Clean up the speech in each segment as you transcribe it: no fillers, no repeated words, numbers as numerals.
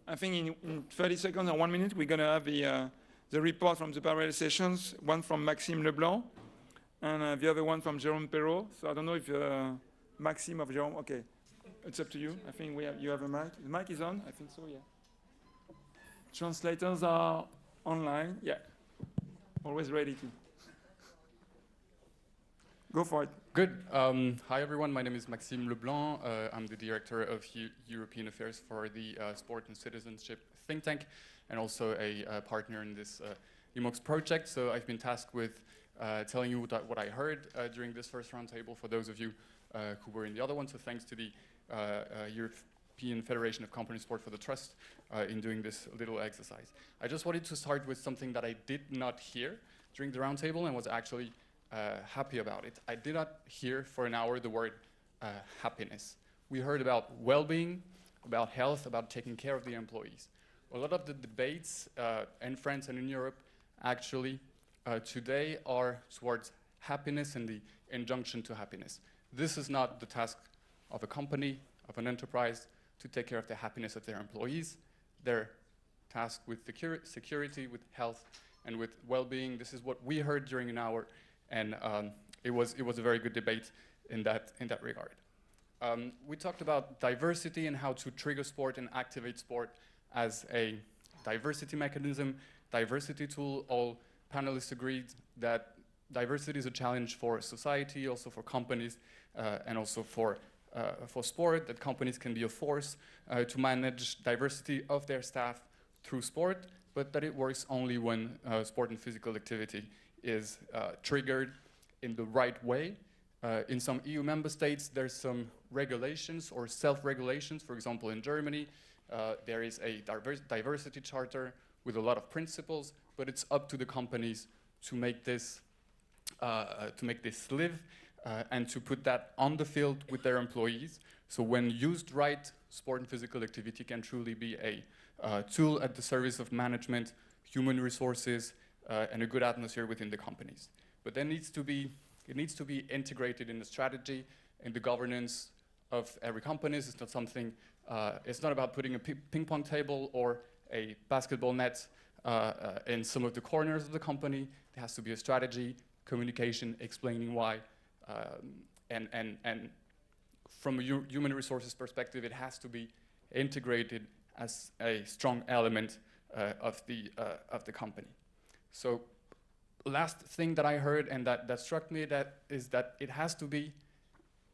I think in 30 seconds or 1 minute, we're going to have the report from the parallel sessions, one from Maxime Leblanc, and the other one from Jérôme Perrault. So I don't know if Maxime of Jérôme, okay, it's up to you. I think you have a mic. The mic is on, I think so, yeah. Translators are online, yeah. Always ready to. Go for it. Good. Hi, everyone. My name is Maxime Leblanc. I'm the Director of European Affairs for the Sport and Citizenship think tank, and also a partner in this EMoCS project. So I've been tasked with telling you what I heard during this first roundtable for those of you who were in the other one. So thanks to the European Federation of Company Sport for the Trust in doing this little exercise. I just wanted to start with something that I did not hear during the roundtable and was actually happy about it. I did not hear for an hour the word happiness. We heard about well-being, about health, about taking care of the employees. A lot of the debates in France and in Europe actually today are towards happiness and the injunction to happiness. This is not the task of a company, of an enterprise, to take care of the happiness of their employees. They're tasked with security, with health, and with well-being. This is what we heard during an hour. And it was a very good debate in that regard. We talked about diversity and how to trigger sport and activate sport as a diversity mechanism, diversity tool. All panelists agreed that diversity is a challenge for society, also for companies, and also for sport, that companies can be a force to manage diversity of their staff through sport, but that it works only when sport and physical activity is triggered in the right way. In some EU member states, there's some regulations or self-regulations. For example, in Germany, there is a diversity charter with a lot of principles, but it's up to the companies to make this live and to put that on the field with their employees. So when used right, sport and physical activity can truly be a tool at the service of management, human resources, and a good atmosphere within the companies. But then it needs to be integrated in the strategy, in the governance of every company. It's not something, it's not about putting a ping pong table or a basketball net in some of the corners of the company. There has to be a strategy, communication, explaining why, and from a human resources perspective, it has to be integrated as a strong element of the company. So last thing that I heard and that struck me is that it has to be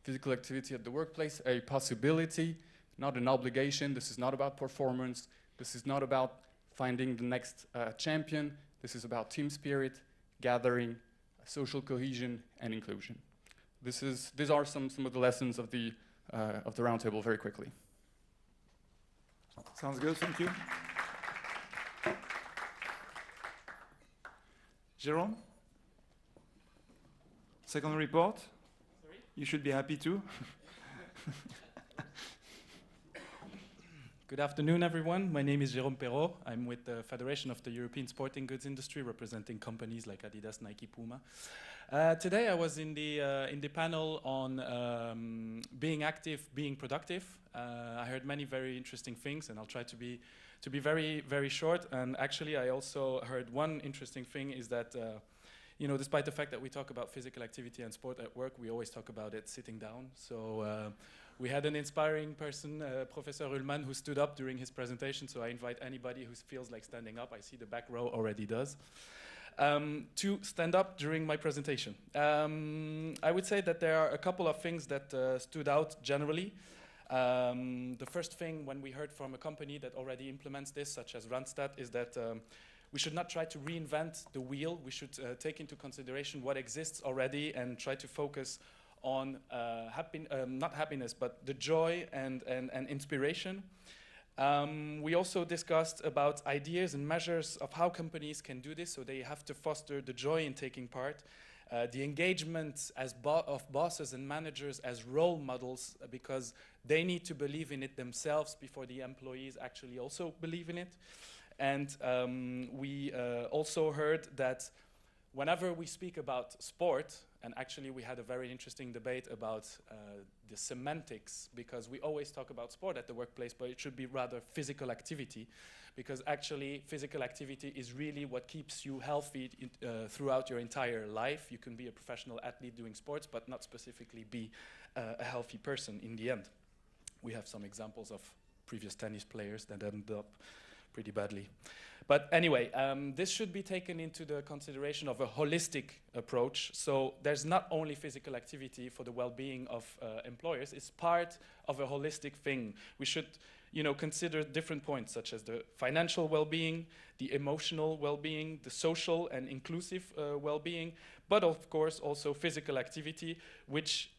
physical activity at the workplace, a possibility, not an obligation. This is not about performance. This is not about finding the next champion. This is about team spirit, gathering, social cohesion, and inclusion. These are some of the lessons of the roundtable very quickly. Sounds good, thank you. Jérôme? Second report? Sorry? You should be happy too. Good afternoon, everyone. My name is Jérôme Perrault. I'm with the Federation of the European Sporting Goods Industry, representing companies like Adidas, Nike, Puma. Today I was in the panel on being active, being productive. I heard many very interesting things, and I'll try to be very, very short. And actually, I also heard one interesting thing is that, you know, despite the fact that we talk about physical activity and sport at work, we always talk about it sitting down. So we had an inspiring person, Professor Ullmann, who stood up during his presentation. So I invite anybody who feels like standing up, I see the back row already does, to stand up during my presentation. I would say that there are a couple of things that stood out generally. The first thing when we heard from a company that already implements this, such as Randstad, is that we should not try to reinvent the wheel. We should take into consideration what exists already and try to focus on not happiness, but the joy and inspiration. We also discussed about ideas and measures of how companies can do this. So they have to foster the joy in taking part, the engagement of bosses and managers as role models, because they need to believe in it themselves before the employees actually also believe in it. And we also heard that whenever we speak about sport, And actually, we had a very interesting debate about the semantics, because we always talk about sport at the workplace, but it should be rather physical activity, because actually physical activity is really what keeps you healthy throughout your entire life. You can be a professional athlete doing sports, but not specifically be a healthy person in the end. We have some examples of previous tennis players that ended up pretty badly. But anyway, this should be taken into the consideration of a holistic approach. So there's not only physical activity for the well-being of employers, it's part of a holistic thing. We should, consider different points, such as the financial well-being, the emotional well-being, the social and inclusive well-being, but of course also physical activity, which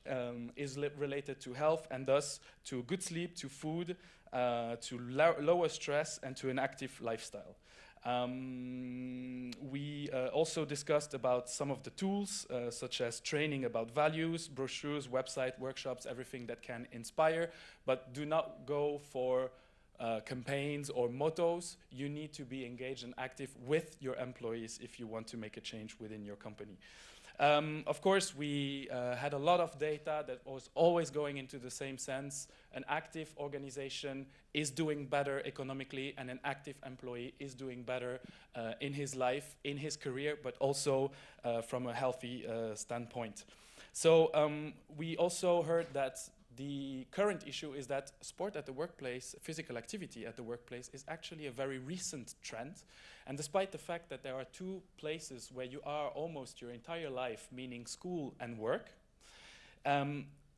is related to health and thus to good sleep, to food, to lower stress and to an active lifestyle. We also discussed about some of the tools, such as training about values, brochures, website, workshops, everything that can inspire, but do not go for campaigns or mottos. You need to be engaged and active with your employees if you want to make a change within your company. Of course, we had a lot of data that was always going into the same sense. An active organization is doing better economically, and an active employee is doing better in his life, in his career, but also from a healthy standpoint. So we also heard that the current issue is that sport at the workplace, physical activity at the workplace, is actually a very recent trend. And despite the fact that there are two places where you are almost your entire life, meaning school and work,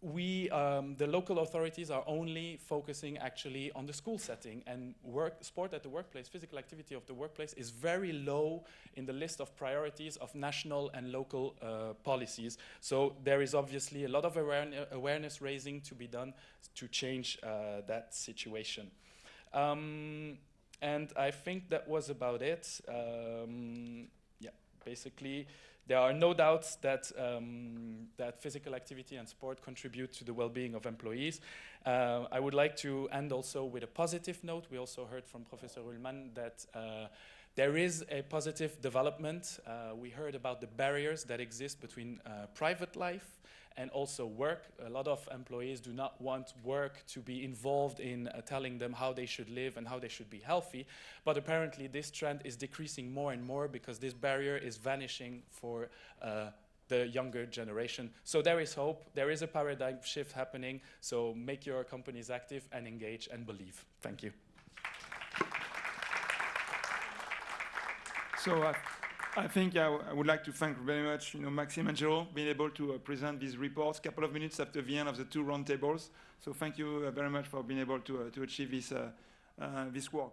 the local authorities are only focusing actually on the school setting, and sport at the workplace, physical activity of the workplace, is very low in the list of priorities of national and local policies. So there is obviously a lot of awareness raising to be done to change that situation. And I think that was about it. Yeah, basically, there are no doubts that, that physical activity and sport contribute to the well-being of employees. I would like to end also with a positive note. We also heard from Professor Ullmann that there is a positive development. We heard about the barriers that exist between private life and also work. A lot of employees do not want work to be involved in telling them how they should live and how they should be healthy. But apparently this trend is decreasing more and more because this barrier is vanishing for the younger generation. So there is hope. There is a paradigm shift happening. So make your companies active and engage and believe. Thank you. So I think I would like to thank very much, Maxime and Jérôme, being able to present these reports a couple of minutes after the end of the two roundtables. So thank you very much for being able to achieve this work.